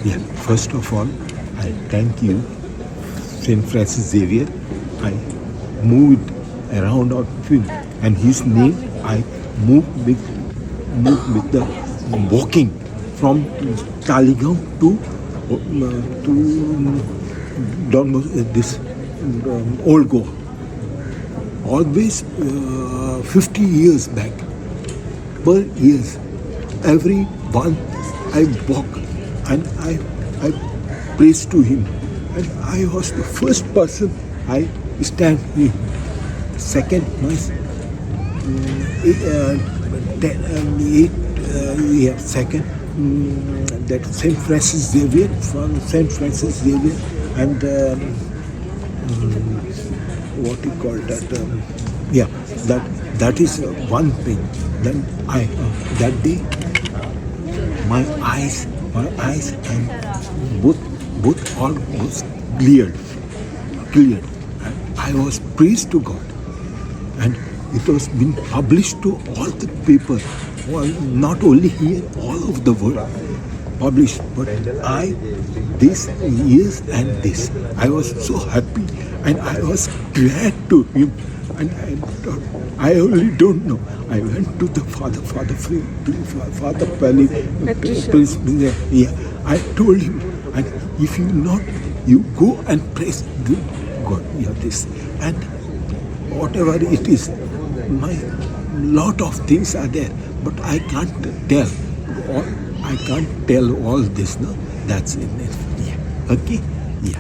Yeah, first of all, I thank you, Saint Francis Xavier. I moved around on him, and his name I moved with the walking from Taligaon to Don this Old Goa. Always 50 years back, per years, every one I walk and I praise to him. And I was the first person I stand him. Second, my second, that Saint Francis Xavier, from Saint Francis Xavier, and what you call that? Yeah, that is one thing. Then I that day my eyes and both all was cleared. And I was praised to God, and it was been published to all the papers, well, not only here, all over the world, published. But this years and this, I was so happy, and I was glad to him. And I only don't know. I went to the Father Pali, Prince. Yeah, I told him, and if you not, you go and praise God. Yeah, this and whatever it is, my lot of things are there, but I can't tell. I can't tell all this. No, that's in it. Yeah. Okay. Yeah.